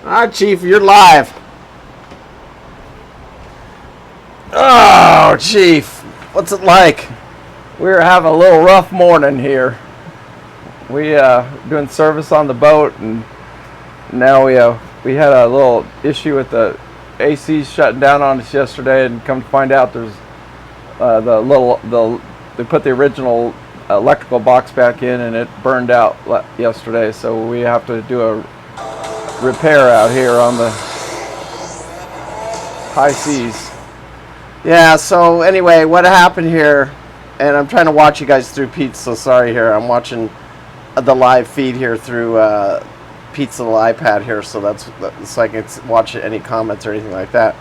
All right, Chief, you're live. Oh, Chief, what's it like? We're having a little rough morning here. We doing service on the boat, and now we had a little issue with the AC shutting down on us yesterday, and come to find out there's they put the original electrical box back in, and it burned out yesterday, so we have to do a repair out here on the high seas. Yeah, so anyway, what happened here, and I'm trying to watch you guys through Pete's, so sorry here. I'm watching the live feed here through Pete's little iPad here, so that's so I can watch any comments or anything like that.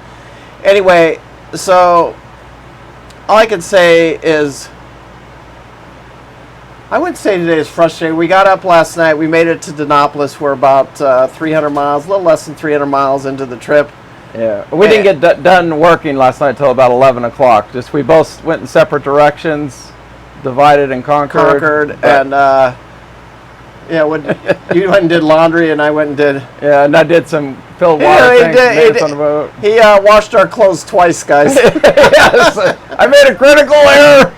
Anyway, so all I can say is, I wouldn't say today is frustrating. We got up last night. We made it to Dinopolis. We're about 300 miles, a little less than 300 miles into the trip. Yeah, we didn't get done working last night until about 11 o'clock. Just we both went in separate directions, divided and conquered. And yeah, you went and did laundry, and I went and did. Yeah, and I did some filled water things on the boat. He washed our clothes twice, guys. Yes, I made a critical error.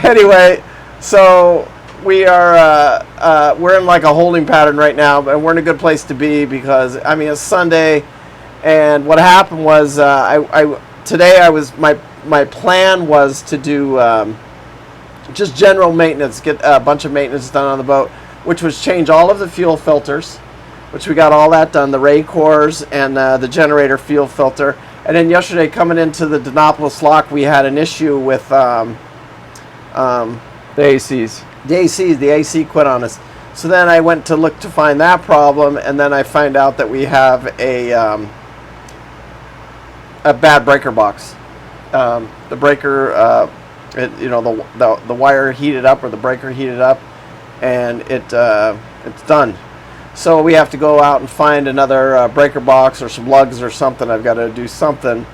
Anyway, so we are we're in like a holding pattern right now, and we're in a good place to be because I mean it's Sunday. And what happened was, today my plan was to do just general maintenance, get a bunch of maintenance done on the boat, which was change all of the fuel filters, which we got all that done, the ray cores and the generator fuel filter. And then yesterday, coming into the Dinopolis lock, we had an issue with the ACs. The AC quit on us. So then I went to look to find that problem, and then I find out that we have a bad breaker box. The breaker, the wire heated up, or the breaker heated up, and it's done. So we have to go out and find another breaker box or some lugs or something. I've got to do something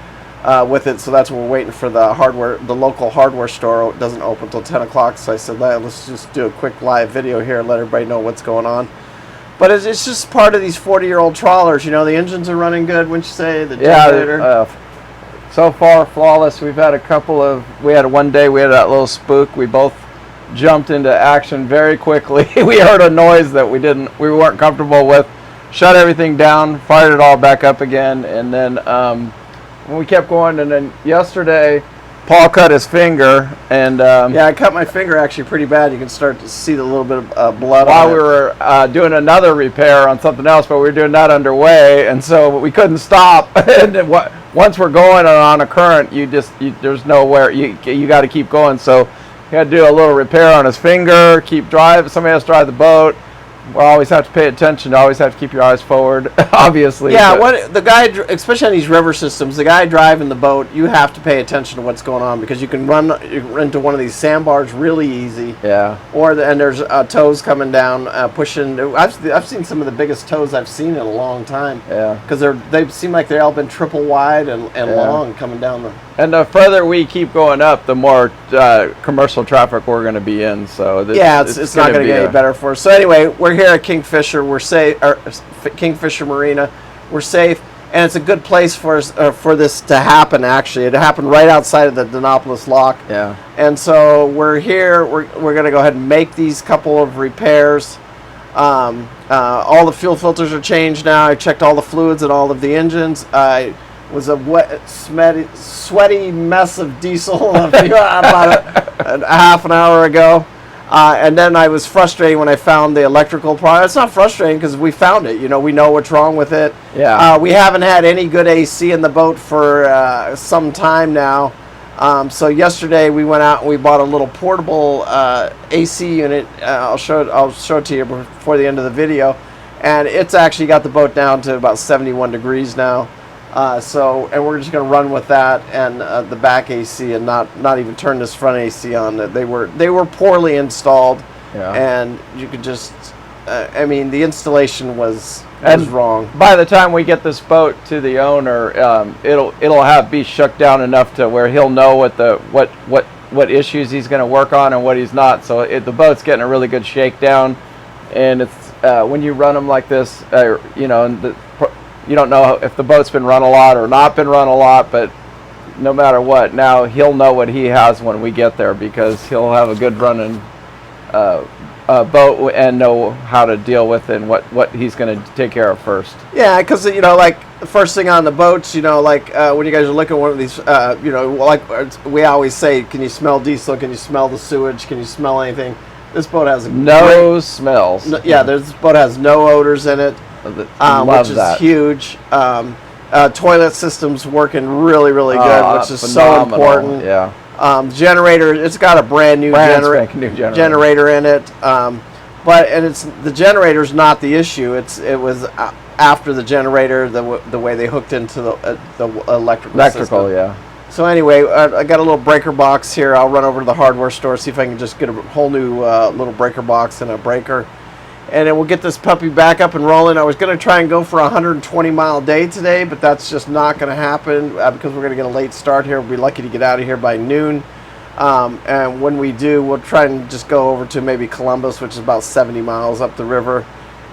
with it. So that's what we're waiting for the local hardware store. It doesn't open until 10 o'clock. So I said, let's just do a quick live video here and let everybody know what's going on. But it's just part of these 40-year-old trawlers. You know, the engines are running good, wouldn't you say? The generator. So far, flawless. We've had one day we had that little spook. We both jumped into action very quickly. We heard a noise that we weren't comfortable with, shut everything down, fired it all back up again, and then we kept going. And then yesterday, Paul cut his finger, and yeah, I cut my finger actually pretty bad. You can start to see the little bit of blood while on it. We were doing another repair on something else, but we were doing that underway, and so we couldn't stop. And then once we're going on a current, there's nowhere you got to keep going. So he had to do a little repair on his finger, keep driving. Somebody has to drive the boat. We always have to pay attention. You always have to keep your eyes forward, obviously. Yeah, the guy, especially on these river systems, the guy driving the boat, you have to pay attention to what's going on because you can run into one of these sandbars really easy. Yeah. And there's tows coming down, pushing. I've seen some of the biggest tows I've seen in a long time. Yeah. Because they seem like they've all been triple wide and long coming down the. And the further we keep going up, the more commercial traffic we're going to be in. So it's not going to get any better for us. So anyway, we're here at Kingfisher. We're safe. Kingfisher Marina. We're safe, and it's a good place for us for this to happen. Actually, it happened right outside of the Dinopolis lock. Yeah. And so we're here. We're going to go ahead and make these couple of repairs. All the fuel filters are changed now. I checked all the fluids in all of the engines. Was a wet, sweaty mess of diesel about a half an hour ago. And then I was frustrated when I found the electrical problem. It's not frustrating because we found it. You know, we know what's wrong with it. Yeah. We haven't had any good AC in the boat for some time now. So yesterday we went out and we bought a little portable AC unit. I'll show it to you before the end of the video. And it's actually got the boat down to about 71 degrees now. And we're just going to run with that and the back AC and not even turn this front AC on. They were poorly installed, and you could just the installation was wrong. By the time we get this boat to the owner, it'll be shook down enough to where he'll know what issues he's going to work on and what he's not. So the boat's getting a really good shakedown, and when you run them like this, you know, you don't know if the boat's been run a lot or not been run a lot, but no matter what, now he'll know what he has when we get there, because he'll have a good running boat and know how to deal with it and what he's going to take care of first. Yeah, because, you know, like the first thing on the boats, you know, like when you guys are looking at one of these, you know, like we always say, can you smell diesel? Can you smell the sewage? Can you smell anything? This boat has no smells. This boat has no odors in it, which is huge. Toilet system's working really, really good, which is phenomenal. so important. Yeah. Generator, it's got a brand new generator in it. And it's the generator's not the issue. It was after the generator, the way they hooked into the electrical system. Yeah. So anyway, I got a little breaker box here. I'll run over to the hardware store, see if I can just get a whole new little breaker box and a breaker. And then we'll get this puppy back up and rolling. I was going to try and go for a 120-mile day today, but that's just not going to happen because we're going to get a late start here. We'll be lucky to get out of here by noon. And when we do, we'll try and just go over to maybe Columbus, which is about 70 miles up the river,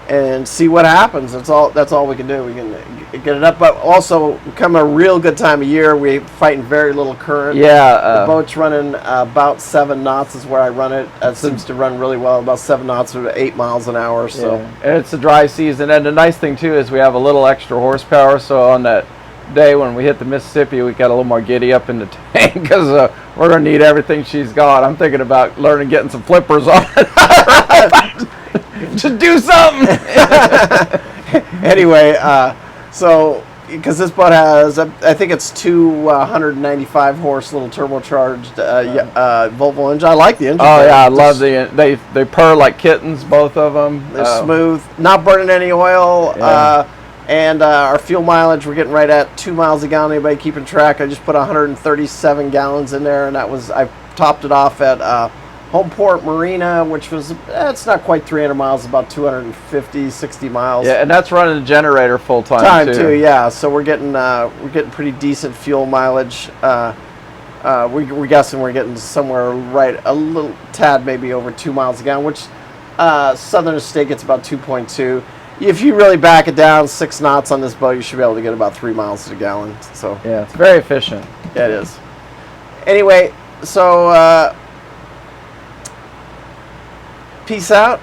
and see what happens. That's all we can do. We can get it up, but also come a real good time of year. We're fighting very little current. Yeah, the boat's running about 7 knots is where I run it. It seems to run really well, about 7 knots or 8 miles an hour. So, and it's a dry season, and the nice thing too is we have a little extra horsepower. So on that day when we hit the Mississippi, we got a little more giddy up in the tank because we're gonna need everything she's got. I'm thinking about getting some flippers on it. To do something. Anyway, so because this boat has, I think it's two 195 horse little turbocharged Volvo engine. I like the engine. Oh yeah, I love they purr like kittens, both of them. They're smooth, not burning any oil. Yeah. And our fuel mileage, we're getting right at 2 miles a gallon. Anybody keeping track? I just put 137 gallons in there, and I topped it off at Homeport Marina, which was, it's not quite 300 miles, about 250, 60 miles. Yeah, and that's running the generator full time too. Yeah. So we're getting pretty decent fuel mileage. We're guessing we're getting somewhere right a little tad, maybe over 2 miles a gallon, which Southern State gets about 2.2. If you really back it down 6 knots on this boat, you should be able to get about 3 miles a gallon. So yeah, it's very efficient. Yeah, it is. Anyway, so peace out.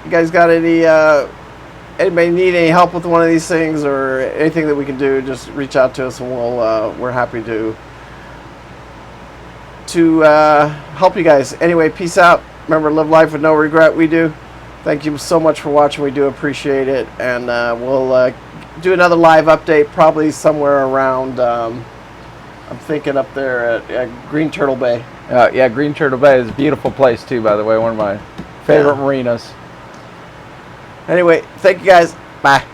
You guys got anybody need any help with one of these things or anything that we can do, just reach out to us and we're happy to help you guys. Anyway, peace out. Remember, live life with no regret. We do. Thank you so much for watching. We do appreciate it, and we'll do another live update probably somewhere around I'm thinking up there at Green Turtle Bay. Yeah, Green Turtle Bay is a beautiful place too, by the way, one of my favorite marinas. Anyway, thank you guys. Bye.